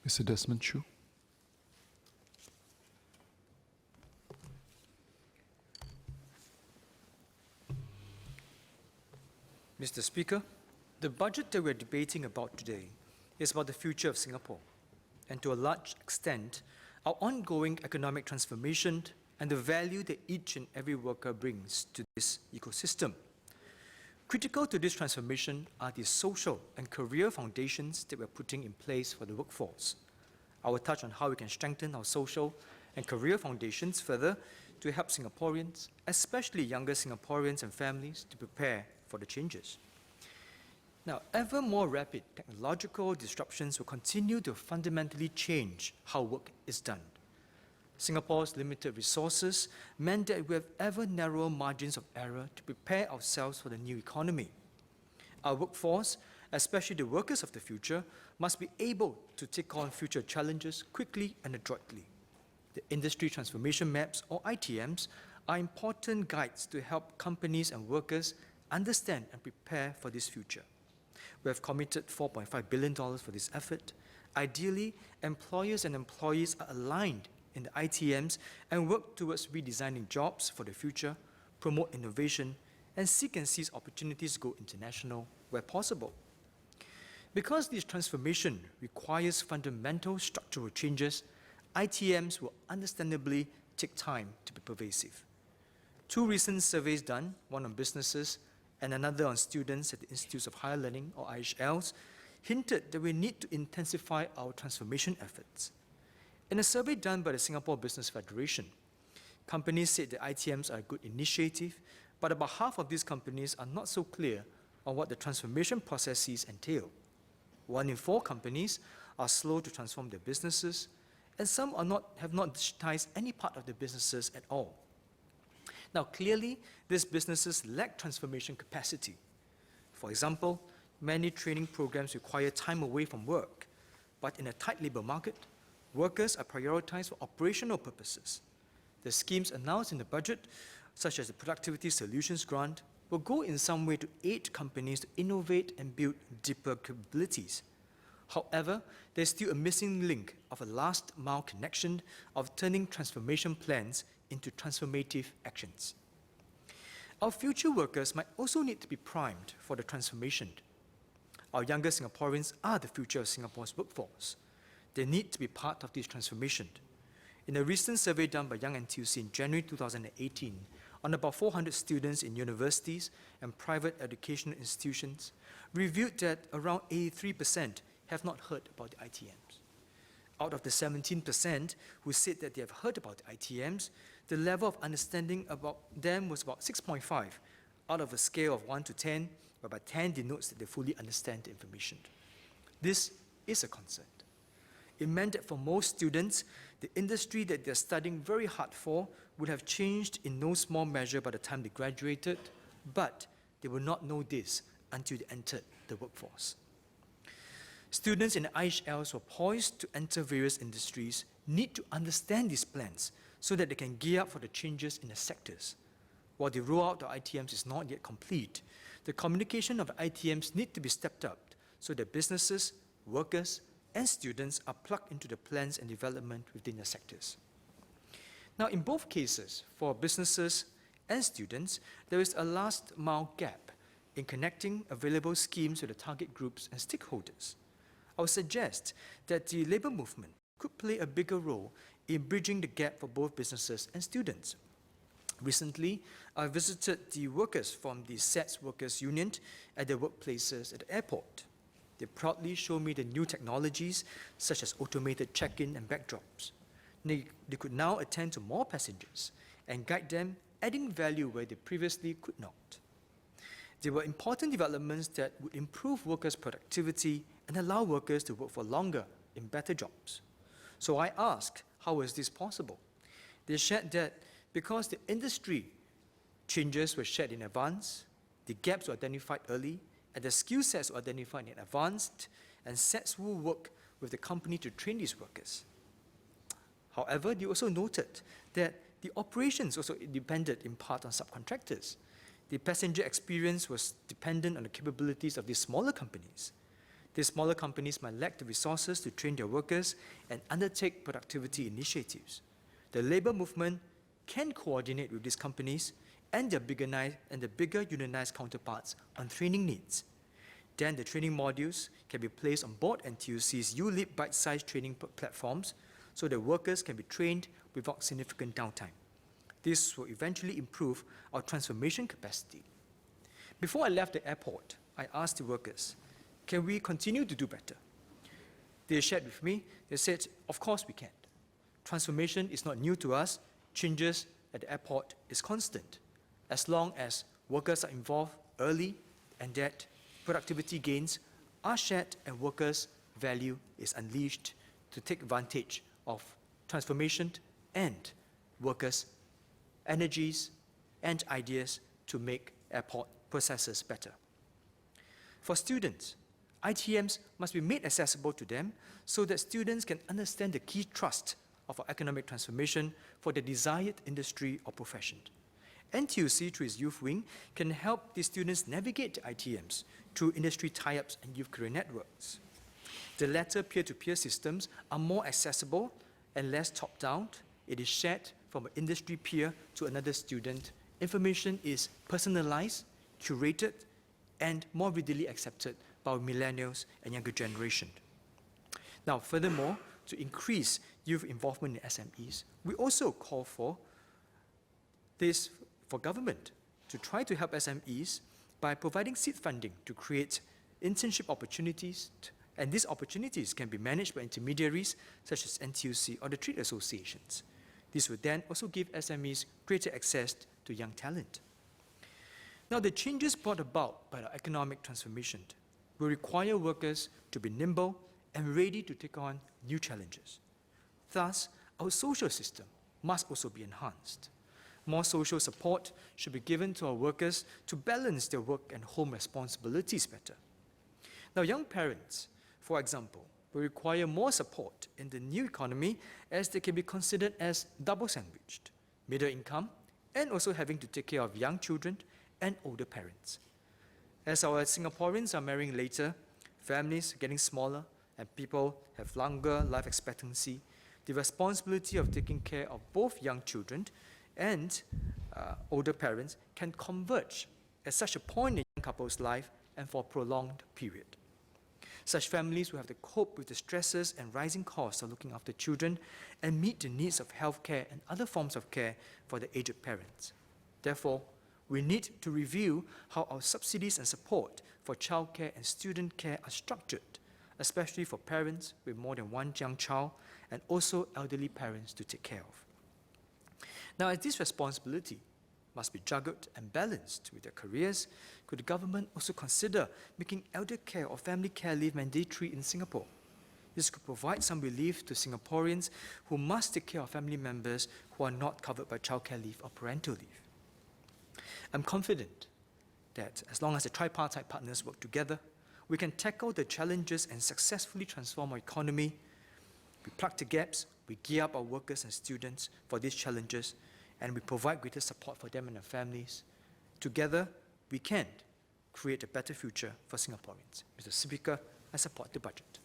Mr. Desmond Choo. Mr. Speaker, the budget that we're debating about today is about the future of Singapore, and to a large extent, our ongoing economic transformation and the value that each and every worker brings to this ecosystem. Critical to this transformation are the social and career foundations that we're putting in place for the workforce. I will touch on how we can strengthen our social and career foundations further to help Singaporeans, especially younger Singaporeans and families, to prepare for the changes. Now, ever more rapid technological disruptions will continue to fundamentally change how work is done. Singapore's limited resources meant that we have ever narrower margins of error to prepare ourselves for the new economy. Our workforce, especially the workers of the future, must be able to take on future challenges quickly and adroitly. The Industry Transformation Maps, or ITMs, are important guides to help companies and workers understand and prepare for this future. We have committed $4.5 billion for this effort. Ideally, employers and employees are aligned in the ITMs and work towards redesigning jobs for the future, promote innovation, and seek and seize opportunities to go international where possible. Because this transformation requires fundamental structural changes, ITMs will understandably take time to be pervasive. Two recent surveys done, one on businesses and another on students at the Institutes of Higher Learning, or IHLs, hinted that we need to intensify our transformation efforts. In a survey done by the Singapore Business Federation, companies said that ITMs are a good initiative, but about half of these companies are not so clear on what the transformation processes entail. 1 in 4 companies are slow to transform their businesses, and some have not digitized any part of their businesses at all. Now, clearly, these businesses lack transformation capacity. For example, many training programs require time away from work, but in a tight labor market, workers are prioritized for operational purposes. The schemes announced in the budget, such as the Productivity Solutions Grant, will go in some way to aid companies to innovate and build deeper capabilities. However, there's still a missing link of a last-mile connection of turning transformation plans into transformative actions. Our future workers might also need to be primed for the transformation. Our younger Singaporeans are the future of Singapore's workforce. They need to be part of this transformation. In a recent survey done by Young NTUC in January 2018 on about 400 students in universities and private educational institutions, revealed that around 83% have not heard about the ITMs. Out of the 17% who said that they have heard about the ITMs, the level of understanding about them was about 6.5 out of a scale of 1 to 10, whereby 10 denotes that they fully understand the information. This is a concern. It meant that for most students, the industry that they're studying very hard for would have changed in no small measure by the time they graduated, but they will not know this until they entered the workforce. Students in the IHLs who are poised to enter various industries need to understand these plans so that they can gear up for the changes in the sectors. While the rollout of ITMs is not yet complete, the communication of the ITMs need to be stepped up so that businesses, workers, and students are plugged into the plans and development within the sectors. Now, in both cases, for businesses and students, there is a last-mile gap in connecting available schemes to the target groups and stakeholders. I would suggest that the labor movement could play a bigger role in bridging the gap for both businesses and students. Recently, I visited the workers from the SETS Workers Union at their workplaces at the airport. They proudly show me the new technologies, such as automated check-in and bag drops. They could now attend to more passengers and guide them, adding value where they previously could not. There were important developments that would improve workers' productivity and allow workers to work for longer in better jobs. So I asked, how is this possible? They shared that because the industry changes were shared in advance, the gaps were identified early, and the skill sets were identified in advance, and SETS will work with the company to train these workers. However, they also noted that the operations also depended in part on subcontractors. The passenger experience was dependent on the capabilities of these smaller companies. These smaller companies might lack the resources to train their workers and undertake productivity initiatives. The labor movement can coordinate with these companies and the bigger unionized counterparts on training needs. Then the training modules can be placed on board NTUC's ULEAP bite-sized training platforms so that workers can be trained without significant downtime. This will eventually improve our transformation capacity. Before I left the airport, I asked the workers, can we continue to do better? They shared with me, they said, of course we can. Transformation is not new to us. Changes at the airport is constant, as long as workers are involved early and that productivity gains are shared and workers' value is unleashed to take advantage of transformation and workers' energies and ideas to make airport processes better. For students, ITMs must be made accessible to them so that students can understand the key thrust of our economic transformation for the desired industry or profession. NTUC, through its youth wing, can help these students navigate the ITMs through industry tie-ups and youth career networks. The latter peer-to-peer systems are more accessible and less top-down. It is shared from an industry peer to another student. Information is personalized, curated, and more readily accepted by millennials and younger generation. Now, furthermore, to increase youth involvement in SMEs, we also call for this for government to try to help SMEs by providing seed funding to create internship opportunities, and these opportunities can be managed by intermediaries such as NTUC or the trade associations. This would then also give SMEs greater access to young talent. Now, the changes brought about by the economic transformation will require workers to be nimble and ready to take on new challenges. Thus, our social system must also be enhanced. More social support should be given to our workers to balance their work and home responsibilities better. Now, young parents, for example, will require more support in the new economy as they can be considered as double sandwiched, middle income, and also having to take care of young children and older parents. As our Singaporeans are marrying later, families are getting smaller, and people have longer life expectancy, the responsibility of taking care of both young children and older parents can converge at such a point in a young couple's life and for a prolonged period. Such families will have to cope with the stresses and rising costs of looking after children and meet the needs of healthcare and other forms of care for the aged parents. Therefore, we need to review how our subsidies and support for childcare and student care are structured, especially for parents with more than one young child and also elderly parents to take care of. Now, as this responsibility must be juggled and balanced with their careers, could the government also consider making elder care or family care leave mandatory in Singapore? This could provide some relief to Singaporeans who must take care of family members who are not covered by childcare leave or parental leave. I'm confident that as long as the tripartite partners work together, we can tackle the challenges and successfully transform our economy. We plug the gaps, we gear up our workers and students for these challenges, and we provide greater support for them and their families. Together, we can create a better future for Singaporeans. Mr. Speaker, I support the budget.